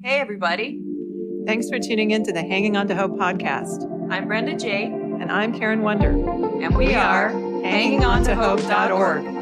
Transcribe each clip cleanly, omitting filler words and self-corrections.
Hey, everybody. Thanks for tuning in to the Hanging On to Hope podcast. I'm Brenda J. And I'm Karen Wonder. And we are HangingOnToHope.org.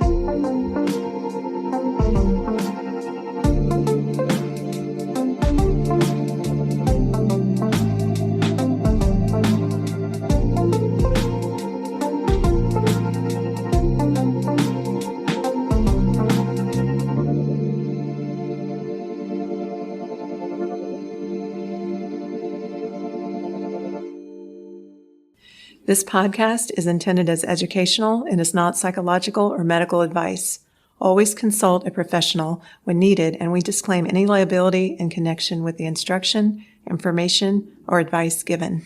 This podcast is intended as educational and is not psychological or medical advice. Always consult a professional when needed, and we disclaim any liability in connection with the instruction, information, or advice given.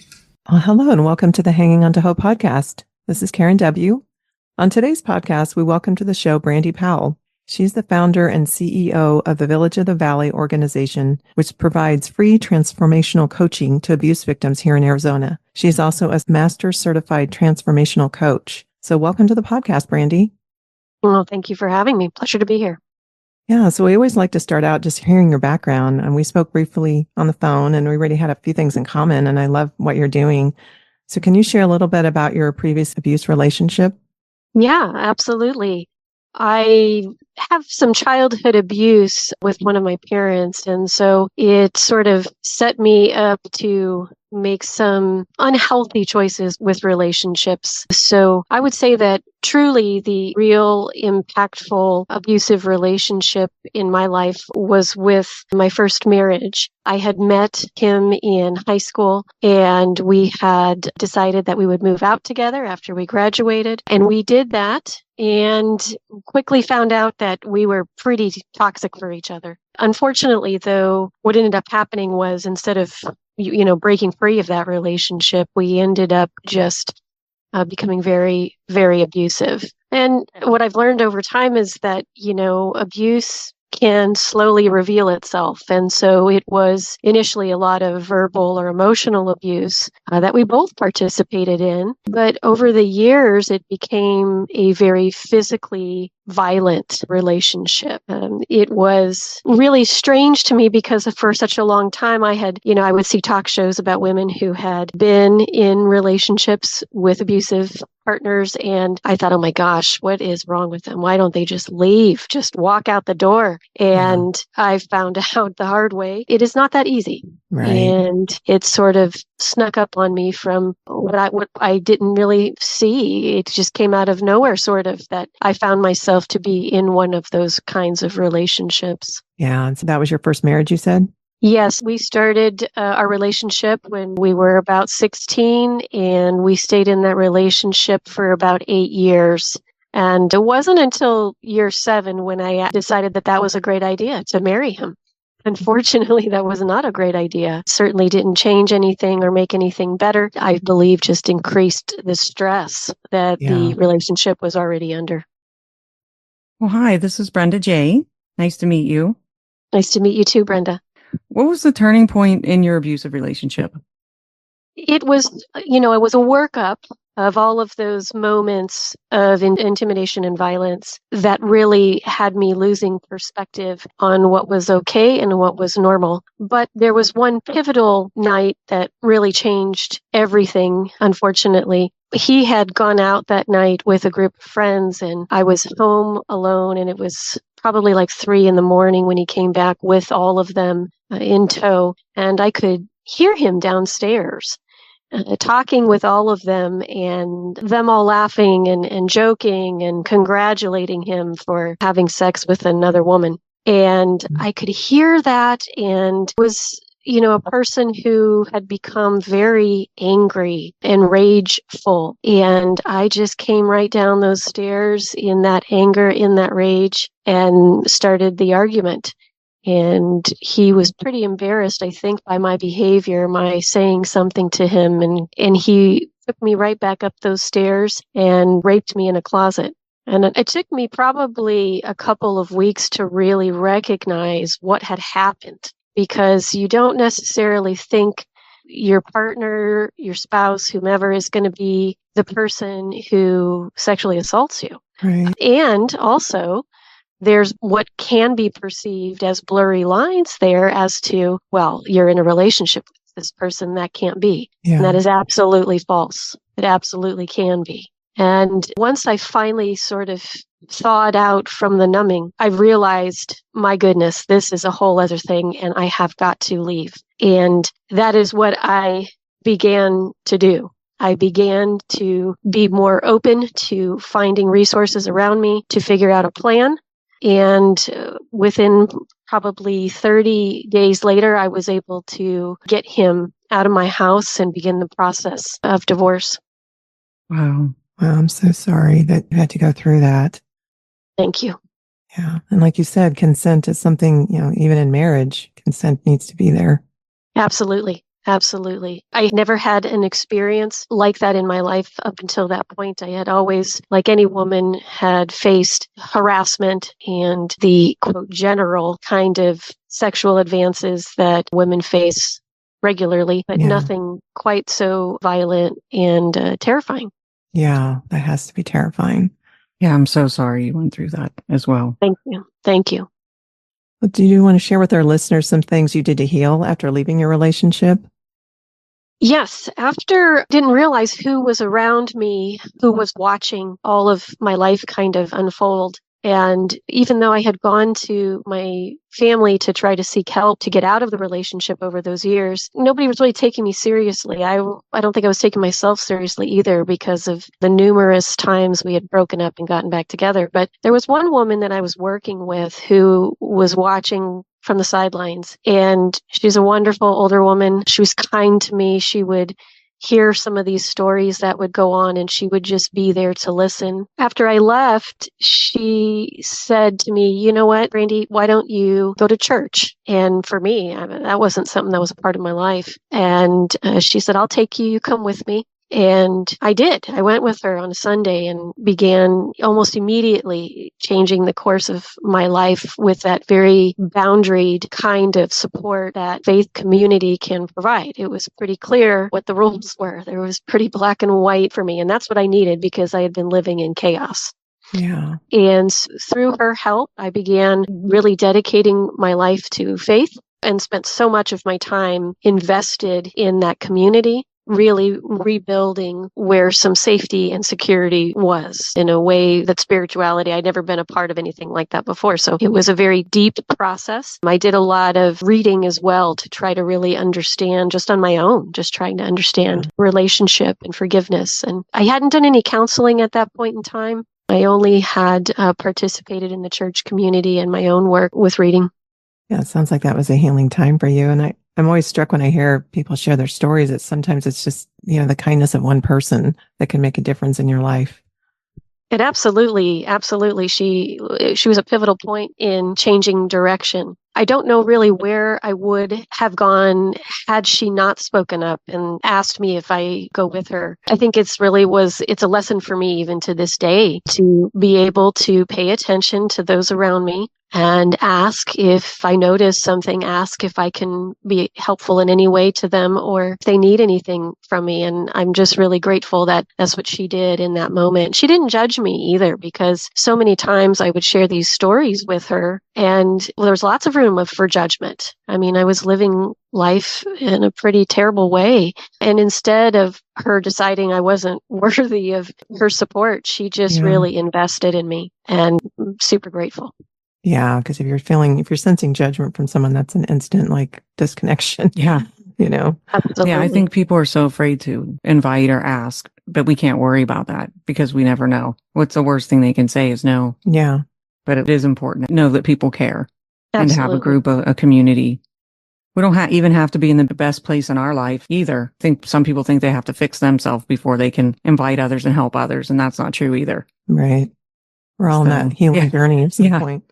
Well, hello and welcome to the Hanging On to Hope podcast. This is Karen W. On today's podcast, we welcome to the show Brandi Powell. She's the founder and CEO of the Village of the Valley organization, which provides free transformational coaching to abuse victims here in Arizona. She's also a Master Certified Transformational Coach. So welcome to the podcast, Brandi. Well, thank you for having me. Pleasure to be here. Yeah, so we always like to start out just hearing your background. And we spoke briefly on the phone, and we already had a few things in common, and I love what you're doing. So can you share a little bit about your previous abuse relationship? Yeah, absolutely. I have some childhood abuse with one of my parents, and so it sort of set me up to make some unhealthy choices with relationships. So I would say that truly the real impactful abusive relationship in my life was with my first marriage. I had met him in high school, and we had decided that we would move out together after we graduated, and we did that and quickly found out that we were pretty toxic for each other. Unfortunately, though, what ended up happening was instead of breaking free of that relationship, we ended up just becoming very, very abusive. And what I've learned over time is that, abuse can slowly reveal itself. And so it was initially a lot of verbal or emotional abuse that we both participated in. But over the years, it became a very physically violent relationship. It was really strange to me because for such a long time I would see talk shows about women who had been in relationships with abusive partners, and I thought, oh my gosh, what is wrong with them? Why don't they just leave, just walk out the door? And I found out the hard way, it is not that easy. Right. And it sort of snuck up on me from what I didn't really see. It just came out of nowhere, sort of, that I found myself to be in one of those kinds of relationships. Yeah. And so that was your first marriage, you said? Yes, we started our relationship when we were about 16, and we stayed in that relationship for about 8 years. And it wasn't until year 7 when I decided that that was a great idea to marry him. Unfortunately, that was not a great idea. It certainly didn't change anything or make anything better. I believe just increased the stress that the relationship was already under. Well, hi, this is Brenda J. Nice to meet you. Nice to meet you too, Brenda. What was the turning point in your abusive relationship? It was, it was a workup of all of those moments of intimidation and violence that really had me losing perspective on what was okay and what was normal. But there was one pivotal night that really changed everything, unfortunately. He had gone out that night with a group of friends, and I was home alone, and it was probably like 3 a.m. when he came back with all of them in tow, and I could hear him downstairs talking with all of them, and them all laughing and joking and congratulating him for having sex with another woman. And I could hear that, and was a person who had become very angry and rageful. And I just came right down those stairs in that anger, in that rage, and started the argument. And he was pretty embarrassed, I think, by my behavior, my saying something to him. And he took me right back up those stairs and raped me in a closet. And it took me probably a couple of weeks to really recognize what had happened, because you don't necessarily think your partner, your spouse, whomever is going to be the person who sexually assaults you. Right. And also, there's what can be perceived as blurry lines there as to, well, you're in a relationship with this person. That can't be. Yeah. And that is absolutely false. It absolutely can be. And once I finally sort of thawed out from the numbing, I realized, my goodness, this is a whole other thing and I have got to leave. And that is what I began to do. I began to be more open to finding resources around me to figure out a plan. And within probably 30 days later, I was able to get him out of my house and begin the process of divorce. Wow. Well, I'm so sorry that you had to go through that. Thank you. Yeah. And like you said, consent is something, even in marriage, consent needs to be there. Absolutely. Absolutely. I never had an experience like that in my life up until that point. I had always, like any woman, had faced harassment and the quote general kind of sexual advances that women face regularly, but nothing quite so violent and terrifying. Yeah, that has to be terrifying. Yeah, I'm so sorry you went through that as well. Thank you. Thank you. Well, do you want to share with our listeners some things you did to heal after leaving your relationship? Yes, after didn't realize who was around me, who was watching all of my life kind of unfold. And even though I had gone to my family to try to seek help to get out of the relationship over those years, nobody was really taking me seriously. I don't think I was taking myself seriously either because of the numerous times we had broken up and gotten back together. But there was one woman that I was working with who was watching from the sidelines, and she's a wonderful older woman. She was kind to me. She would hear some of these stories that would go on and she would just be there to listen. After I left, she said to me, you know what, Brandi, why don't you go to church? And for me, that wasn't something that was a part of my life. And she said, I'll take you, you come with me. And I did. I went with her on a Sunday and began almost immediately changing the course of my life with that very boundaried kind of support that faith community can provide. It was pretty clear what the rules were. There was pretty black and white for me. And that's what I needed because I had been living in chaos. Yeah. And through her help, I began really dedicating my life to faith and spent so much of my time invested in that community, really rebuilding where some safety and security was in a way that spirituality, I'd never been a part of anything like that before. So it was a very deep process. I did a lot of reading as well to try to really understand just on my own, just trying to understand relationship and forgiveness. And I hadn't done any counseling at that point in time. I only had participated in the church community and my own work with reading. Yeah, it sounds like that was a healing time for you. And I'm always struck when I hear people share their stories that sometimes it's just, the kindness of one person that can make a difference in your life. It absolutely. She was a pivotal point in changing direction. I don't know really where I would have gone had she not spoken up and asked me if I go with her. I think it's a lesson for me even to this day to be able to pay attention to those around me and ask if I notice something, ask if I can be helpful in any way to them or if they need anything from me. And I'm just really grateful that that's what she did in that moment. She didn't judge me either because so many times I would share these stories with her and there was lots of room for judgment. I mean, I was living life in a pretty terrible way. And instead of her deciding I wasn't worthy of her support, she just really invested in me and I'm super grateful. Yeah, because if you're sensing judgment from someone, that's an instant disconnection. Yeah. Absolutely. Yeah, I think people are so afraid to invite or ask, but we can't worry about that because we never know. What's the worst thing they can say is no. Yeah. But it is important to know that people care and to have a Absolutely. group, a community. We don't even have to be in the best place in our life either. I think some people think they have to fix themselves before they can invite others and help others. And that's not true either. Right. We're all on that healing journey at some point.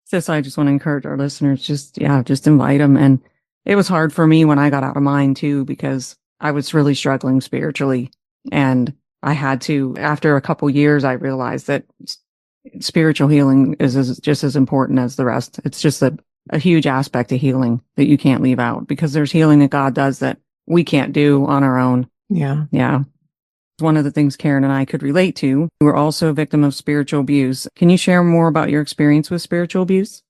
So I just want to encourage our listeners, just invite them. And it was hard for me when I got out of mine too, because I was really struggling spiritually. And I had to, after a couple years, I realized that spiritual healing is just as important as the rest. It's just a huge aspect of healing that you can't leave out because there's healing that God does that we can't do on our own. Yeah. Yeah. One of the things Karen and I could relate to. You were also a victim of spiritual abuse. Can you share more about your experience with spiritual abuse?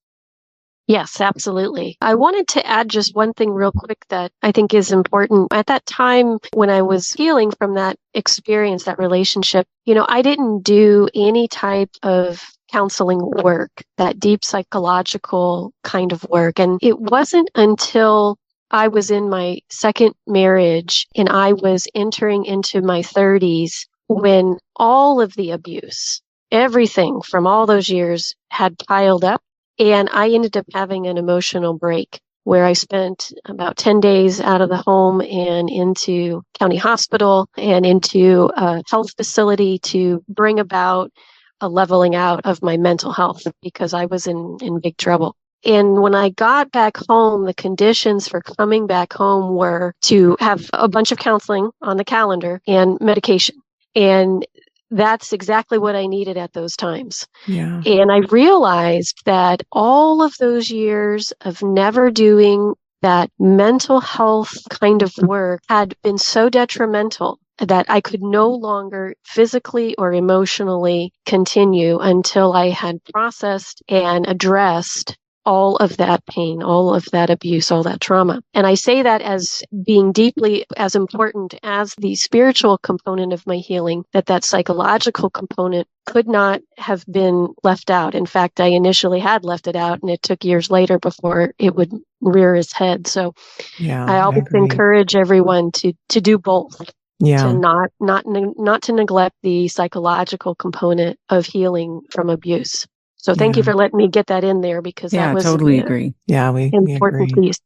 Yes, absolutely. I wanted to add just one thing real quick that I think is important. At that time, when I was healing from that experience, that relationship, I didn't do any type of counseling work, that deep psychological kind of work. And it wasn't until I was in my second marriage and I was entering into my 30s when all of the abuse, everything from all those years had piled up. And I ended up having an emotional break where I spent about 10 days out of the home and into county hospital and into a health facility to bring about a leveling out of my mental health because I was in big trouble. And when I got back home, the conditions for coming back home were to have a bunch of counseling on the calendar and medication. And that's exactly what I needed at those times. Yeah. And I realized that all of those years of never doing that mental health kind of work had been so detrimental that I could no longer physically or emotionally continue until I had processed and addressed all of that pain, all of that abuse, all that trauma. And I say that as being deeply as important as the spiritual component of my healing, that psychological component could not have been left out. In fact, I initially had left it out, and it took years later before it would rear its head. So I always encourage everyone to do both. Yeah. To not to neglect the psychological component of healing from abuse. So thank you for letting me get that in there because that was totally agree. Yeah, we important agree. piece.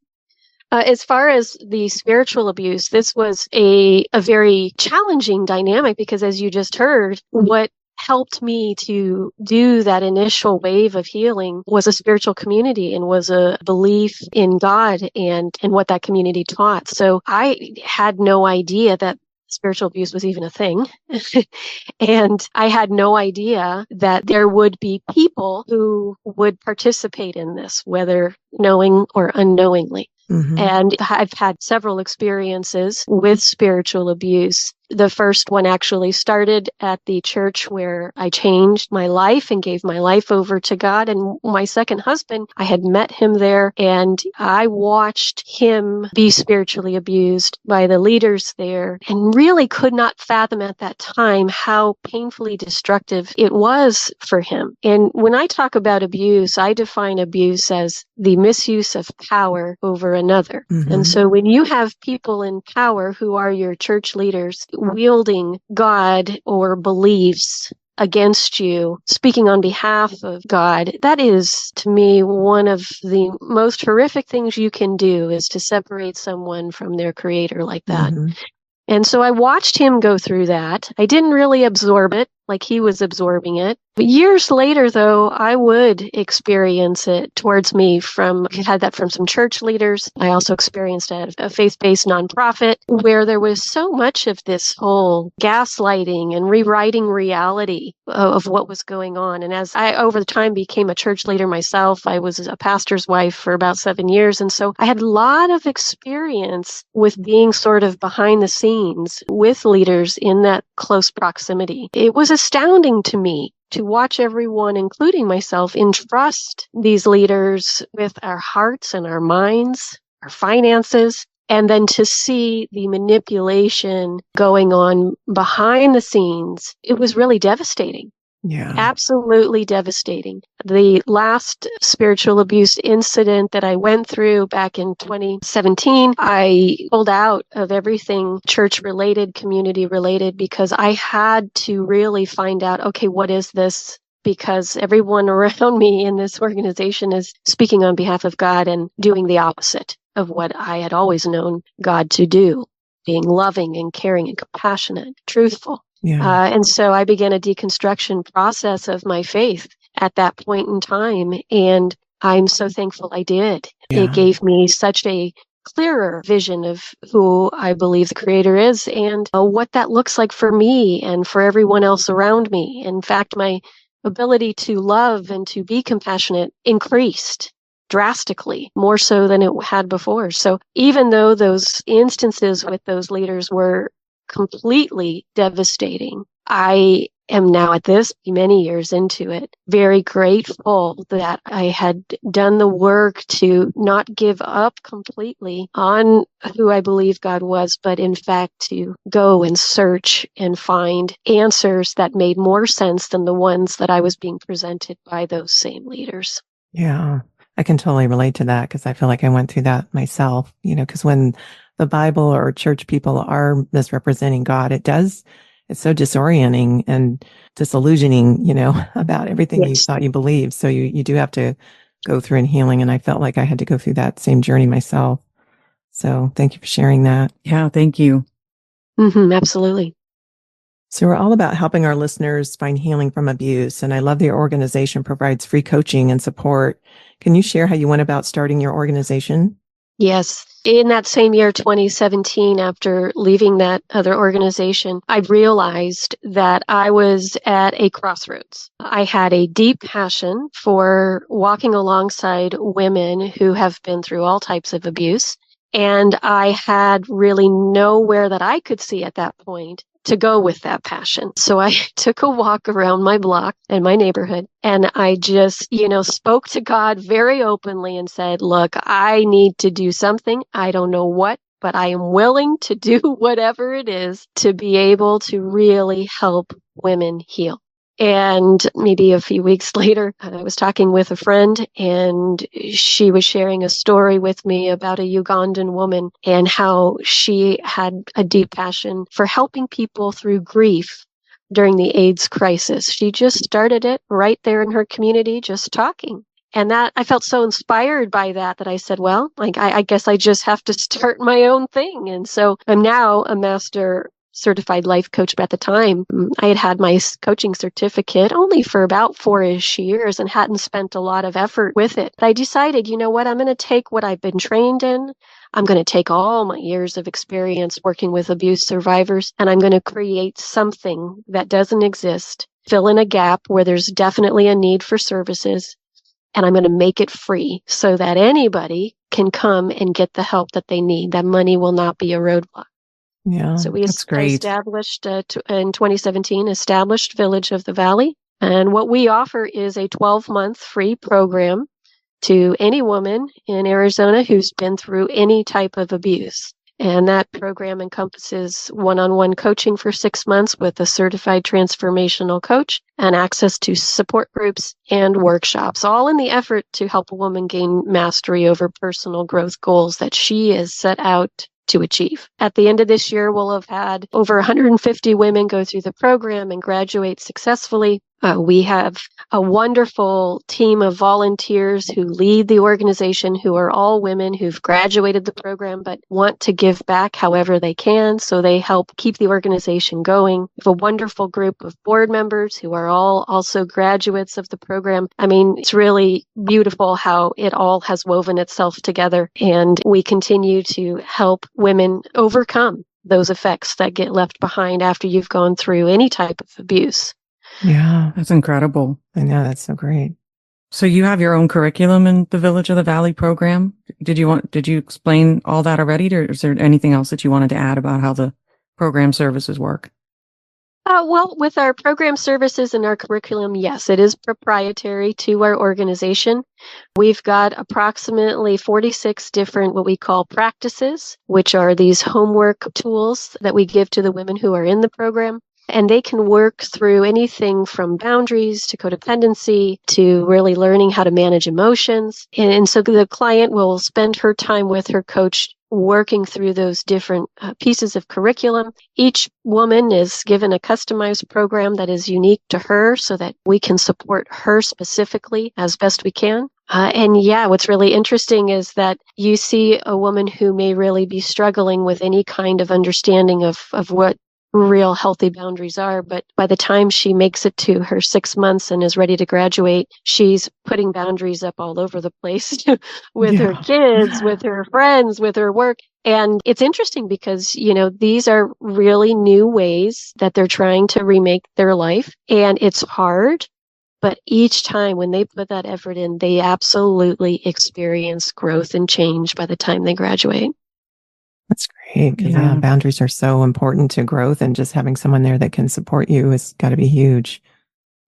As far as the spiritual abuse, this was a very challenging dynamic because, as you just heard, what helped me to do that initial wave of healing was a spiritual community and was a belief in God and what that community taught. So I had no idea that spiritual abuse was even a thing. And I had no idea that there would be people who would participate in this, whether knowing or unknowingly. Mm-hmm. And I've had several experiences with spiritual abuse. The first one actually started at the church where I changed my life and gave my life over to God. And my second husband, I had met him there and I watched him be spiritually abused by the leaders there and really could not fathom at that time how painfully destructive it was for him. And when I talk about abuse, I define abuse as the misuse of power over another. Mm-hmm. And so when you have people in power who are your church leaders wielding God or beliefs against you, speaking on behalf of God, that is, to me, one of the most horrific things you can do is to separate someone from their creator like that. Mm-hmm. And so I watched him go through that. I didn't really absorb it like he was absorbing it. But years later, though, I would experience it towards me I had that from some church leaders. I also experienced it at a faith-based nonprofit where there was so much of this whole gaslighting and rewriting reality of what was going on. And as I, over the time, became a church leader myself, I was a pastor's wife for about 7 years. And so I had a lot of experience with being sort of behind the scenes with leaders in that close proximity. It was astounding to me to watch everyone, including myself, entrust these leaders with our hearts and our minds, our finances, and then to see the manipulation going on behind the scenes. It was really devastating. Yeah. Absolutely devastating. The last spiritual abuse incident that I went through back in 2017, I pulled out of everything church related, community related, because I had to really find out, okay, what is this? Because everyone around me in this organization is speaking on behalf of God and doing the opposite of what I had always known God to do, being loving and caring and compassionate, truthful. Yeah. And so I began a deconstruction process of my faith at that point in time. And I'm so thankful I did. Yeah. It gave me such a clearer vision of who I believe the Creator is and what that looks like for me and for everyone else around me. In fact, my ability to love and to be compassionate increased drastically, more so than it had before. So even though those instances with those leaders were completely devastating. I am now at this many years into it, very grateful that I had done the work to not give up completely on who I believe God was, but in fact to go and search and find answers that made more sense than the ones that I was being presented by those same leaders. Yeah, I can totally relate to that because I feel like I went through that myself, because when the Bible or church people are misrepresenting God, it's so disorienting and disillusioning, about everything you Yes. thought you believed. So you do have to go through in healing. And I felt like I had to go through that same journey myself. So thank you for sharing that. Yeah, thank you. Absolutely. So we're all about helping our listeners find healing from abuse. And I love that your organization provides free coaching and support. Can you share how you went about starting your organization? Yes. In that same year, 2017, after leaving that other organization, I realized that I was at a crossroads. I had a deep passion for walking alongside women who have been through all types of abuse. And I had really nowhere that I could see at that point to go with that passion. So I took a walk around my block and my neighborhood, and I just, spoke to God very openly and said, look, I need to do something. I don't know what, but I am willing to do whatever it is to be able to really help women heal. And maybe a few weeks later, I was talking with a friend, and she was sharing a story with me about a Ugandan woman and how she had a deep passion for helping people through grief during the AIDS crisis. She just started it right there in her community, just talking. And that I felt so inspired by that I said, well, I guess I just have to start my own thing. And so I'm now a Master Certified Life Coach, but at the time I had my coaching certificate only for about 4-ish years and hadn't spent a lot of effort with it. But I decided, you know what, I'm going to take what I've been trained in. I'm going to take all my years of experience working with abuse survivors, and I'm going to create something that doesn't exist, fill in a gap where there's definitely a need for services, and I'm going to make it free so that anybody can come and get the help that they need. That money will not be a roadblock. Yeah, So that's I great. established in 2017, established Village of the Valley. And what we offer is a 12-month free program to any woman in Arizona who's been through any type of abuse. And that program encompasses one-on-one coaching for 6 months with a certified transformational coach and access to support groups and workshops, all in the effort to help a woman gain mastery over personal growth goals that she has set out to achieve. At the end of this year, we'll have had over 150 women go through the program and graduate successfully. We have a wonderful team of volunteers who lead the organization, who are all women who've graduated the program but want to give back however they can. So they help keep the organization going. We have a wonderful group of board members who are all also graduates of the program. I mean, it's really beautiful how it all has woven itself together. And we continue to help women overcome those effects that get left behind after you've gone through any type of abuse. Yeah, That's incredible. I know. That's so great. So you have your own curriculum in the Village of the Valley program. Did you explain all that already, or is there anything else that you wanted to add about how the program services work? Well, with our program services and our curriculum, yes, it is proprietary to our organization. We've got approximately 46 different what we call practices, which are these homework tools that we give to the women who are in the program. And they can work through anything from boundaries to codependency to really learning how to manage emotions. And so the client will spend her time with her coach working through those different pieces of curriculum. Each woman is given a customized program that is unique to her so that we can support her specifically as best we can. And yeah, what's really interesting is that you see a woman who may really be struggling with any kind of understanding of what real healthy boundaries are. But by the time she makes it to her 6 months and is ready to graduate, she's putting boundaries up all over the place with her kids, with her friends, with her work. And it's interesting because, these are really new ways that they're trying to remake their life. And it's hard. But each time when they put that effort in, they absolutely experience growth and change by the time they graduate. That's great. 'Cause, Yeah. boundaries are so important to growth, and just having someone there that can support you has got to be huge.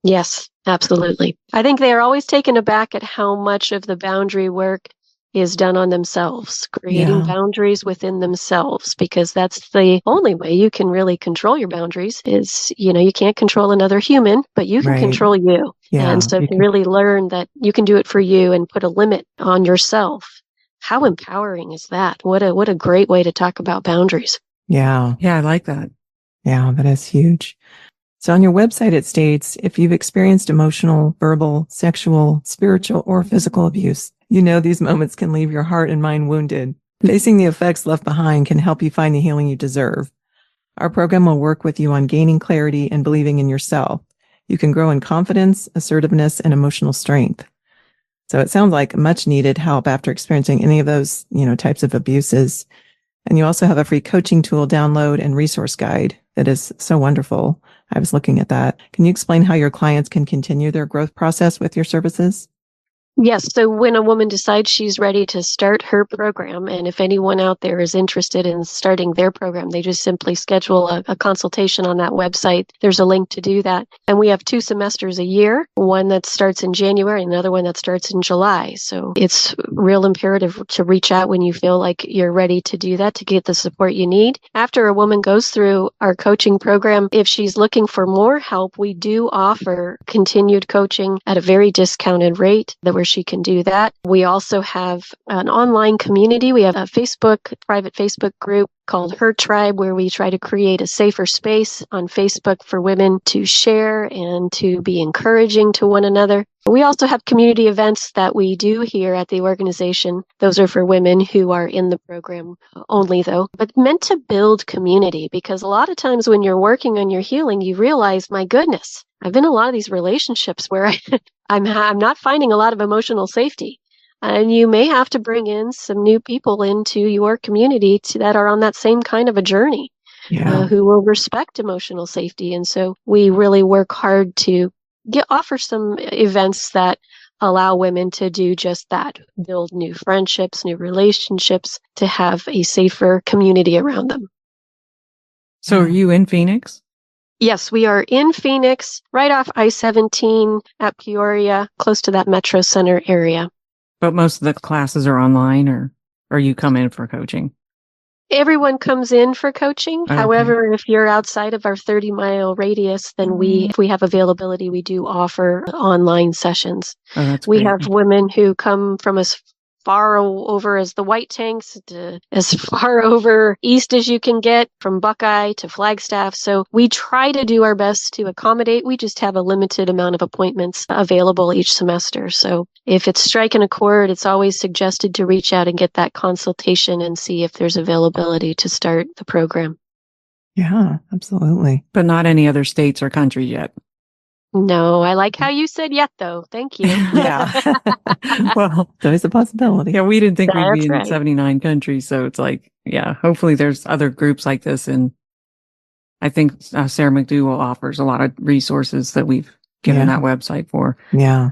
Yes, absolutely. I think they are always taken aback at how much of the boundary work is done on themselves, creating Yeah. boundaries within themselves, because that's the only way you can really control your boundaries is, you can't control another human, but you can Right. control you. Yeah. And so You to can- really learn that you can do it for you and put a limit on yourself, how empowering is that? What a great way to talk about boundaries. Yeah. Yeah, I like that. Yeah. That is huge. So on your website, it states, if you've experienced emotional, verbal, sexual, spiritual, or physical abuse, you know these moments can leave your heart and mind wounded. Facing the effects left behind can help you find the healing you deserve. Our program will work with you on gaining clarity and believing in yourself. You can grow in confidence, assertiveness, and emotional strength. So it sounds like much needed help after experiencing any of those, types of abuses. And you also have a free coaching tool download and resource guide that is so wonderful. I was looking at that. Can you explain how your clients can continue their growth process with your services? Yes. So when a woman decides she's ready to start her program, and if anyone out there is interested in starting their program, they just simply schedule a consultation on that website. There's a link to do that. And we have 2 semesters a year, one that starts in January, and another one that starts in July. So it's real imperative to reach out when you feel like you're ready to do that, to get the support you need. After a woman goes through our coaching program, if she's looking for more help, we do offer continued coaching at a very discounted rate where she can do that. We also have an online community. We have a private Facebook group called Her Tribe, where we try to create a safer space on Facebook for women to share and to be encouraging to one another. We also have community events that we do here at the organization. Those are for women who are in the program only, though, but meant to build community, because a lot of times when you're working on your healing, you realize, my goodness, I've been in a lot of these relationships where I'm not finding a lot of emotional safety. And you may have to bring in some new people into your community that are on that same kind of a journey, who will respect emotional safety. And so we really work hard to offer some events that allow women to do just that, build new friendships, new relationships, to have a safer community around them. So are you in Phoenix? Yes, we are in Phoenix, right off I-17 at Peoria, close to that Metro Center area. But most of the classes are online, or you come in for coaching? Everyone comes in for coaching. Okay. However, if you're outside of our 30-mile radius, then if we have availability, we do offer online sessions. Oh, that's We great. have women who come from as far over as the White Tanks, to as far over east as you can get, from Buckeye to Flagstaff. So we try to do our best to accommodate. We just have a limited amount of appointments available each semester. So if it's striking a chord, it's always suggested to reach out and get that consultation and see if there's availability to start the program. Yeah, absolutely. But not any other states or countries yet. No, I like how you said yet, though. Thank you. Yeah. Well, It's always a possibility. yeah, we didn't think we'd be That's in right. 79 countries. So it's like, yeah, hopefully there's other groups like this. And I think Sarah McDowell offers a lot of resources that we've given that website for. Yeah.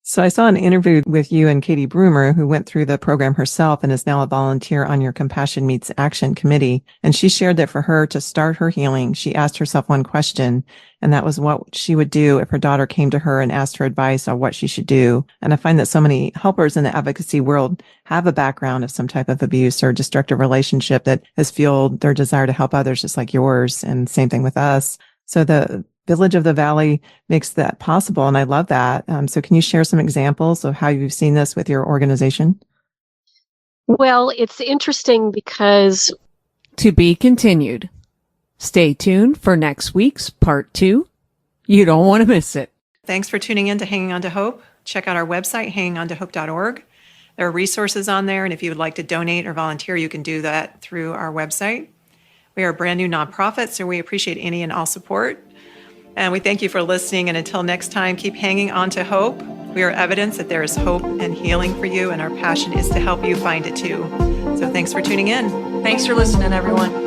So I saw an interview with you and Katie Broomer, who went through the program herself and is now a volunteer on your Compassion Meets Action committee. And she shared that for her to start her healing, she asked herself one question, and that was what she would do if her daughter came to her and asked her advice on what she should do. And I find that so many helpers in the advocacy world have a background of some type of abuse or destructive relationship that has fueled their desire to help others, just like yours. And same thing with us. So the Village of the Valley makes that possible. And I love that. So can you share some examples of how you've seen this with your organization? Well, it's interesting because To be continued. Stay tuned for next week's part 2. You don't want to miss it. Thanks for tuning in to Hanging On to Hope. Check out our website, hangingontohope.org. There are resources on there. And if you would like to donate or volunteer, you can do that through our website. We are a brand new nonprofit, so we appreciate any and all support. And we thank you for listening. And until next time, keep hanging on to hope. We are evidence that there is hope and healing for you, and our passion is to help you find it too. So thanks for tuning in. Thanks for listening, everyone.